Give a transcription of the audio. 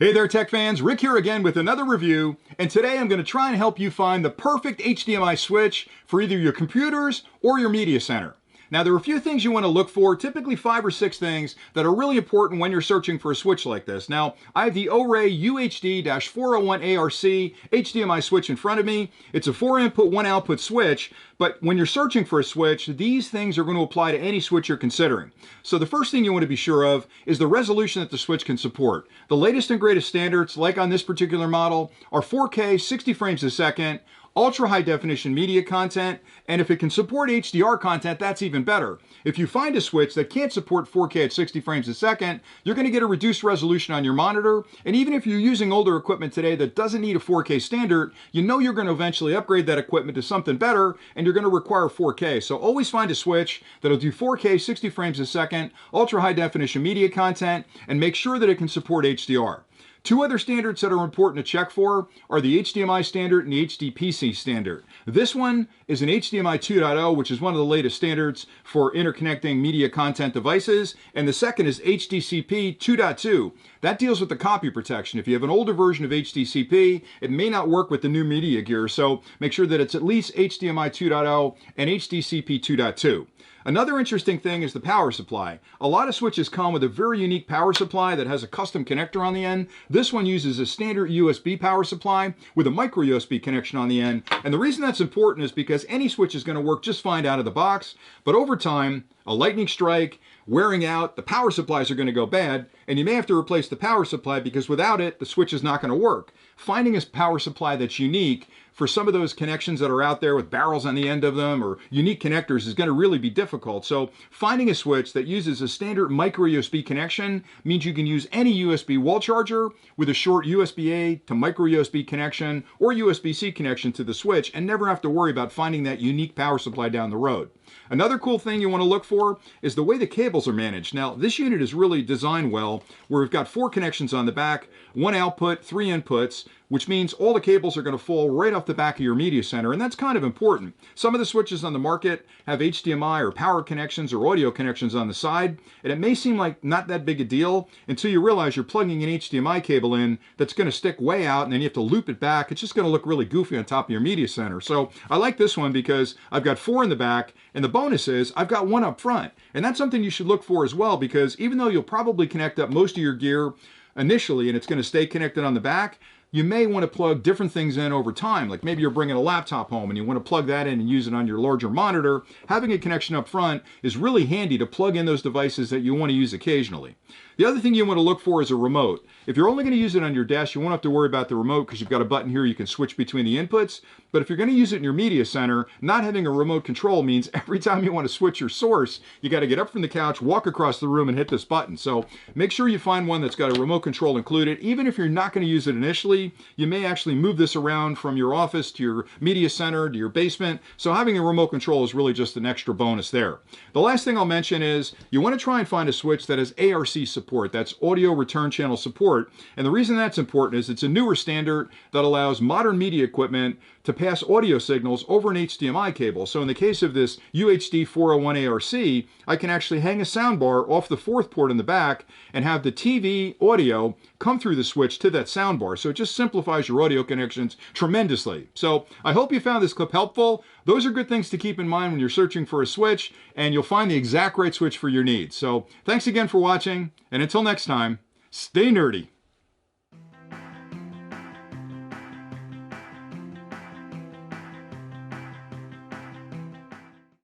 Hey there, tech fans. Rick here again with another review, and today I'm going to try and help you find the perfect HDMI switch for either your computers or your media center. Now, there are a few things you want to look for, typically 5 or 6 things that are really important when you're searching for a switch like this. Now, I have the Array UHD-401ARC HDMI switch in front of me. It's a 4-input, 1-output switch, but when you're searching for a switch, these things are going to apply to any switch you're considering. So the first thing you want to be sure of is the resolution that the switch can support. The latest and greatest standards, like on this particular model, are 4K, 60 frames a second, ultra high definition media content, and if it can support HDR content, that's even better. If you find a switch that can't support 4K at 60 frames a second, you're going to get a reduced resolution on your monitor, and even if you're using older equipment today that doesn't need a 4K standard, you know you're going to eventually upgrade that equipment to something better, and you're going to require 4K. So always find a switch that'll do 4K, 60 frames a second, ultra high definition media content, and make sure that it can support HDR. Two other standards that are important to check for are the HDMI standard and the HDPC standard. This one is an HDMI 2.0, which is one of the latest standards for interconnecting media content devices, and the second is HDCP 2.2. That deals with the copy protection. If you have an older version of HDCP, it may not work with the new media gear, so make sure that it's at least HDMI 2.0 and HDCP 2.2. Another interesting thing is the power supply. A lot of switches come with a very unique power supply that has a custom connector on the end. This one uses a standard USB power supply with a micro USB connection on the end. And the reason that's important is because any switch is going to work just fine out of the box, but over time, a lightning strike, wearing out, the power supplies are going to go bad, and you may have to replace the power supply because without it, the switch is not going to work. Finding a power supply that's unique for some of those connections that are out there with barrels on the end of them or unique connectors is going to really be difficult. So finding a switch that uses a standard micro USB connection means you can use any USB wall charger with a short USB-A to micro USB connection or USB-C connection to the switch and never have to worry about finding that unique power supply down the road. Another cool thing you want to look for is the way the cables are managed. Now, this unit is really designed well, where we've got 4 connections on the back, 1 output, 3 inputs, which means all the cables are going to fall right off the back of your media center, and that's kind of important. Some of the switches on the market have HDMI or power connections or audio connections on the side, and it may seem like not that big a deal until you realize you're plugging an HDMI cable in that's going to stick way out, and then you have to loop it back. It's just going to look really goofy on top of your media center. So I like this one because I've got 4 in the back, and the bonus is I've got 1 up front. And that's something you should look for as well, because even though you'll probably connect up most of your gear initially and it's going to stay connected on the back, you may want to plug different things in over time. Like maybe you're bringing a laptop home and you want to plug that in and use it on your larger monitor. Having a connection up front is really handy to plug in those devices that you want to use occasionally. The other thing you want to look for is a remote. If you're only going to use it on your desk, you won't have to worry about the remote because you've got a button here you can switch between the inputs. But if you're going to use it in your media center, not having a remote control means every time you want to switch your source, you got to get up from the couch, walk across the room, and hit this button. So make sure you find one that's got a remote control included. Even if you're not going to use it initially, you may actually move this around from your office to your media center to your basement. So having a remote control is really just an extra bonus there. The last thing I'll mention is you want to try and find a switch that has ARC support. That's audio return channel support. And the reason that's important is it's a newer standard that allows modern media equipment to pass audio signals over an HDMI cable. So in the case of this UHD 401 ARC, I can actually hang a soundbar off the 4th port in the back and have the TV audio come through the switch to that soundbar. So it just simplifies your audio connections tremendously. So I hope you found this clip helpful. Those are good things to keep in mind when you're searching for a switch, and you'll find the exact right switch for your needs. So thanks again for watching, and until next time, stay nerdy.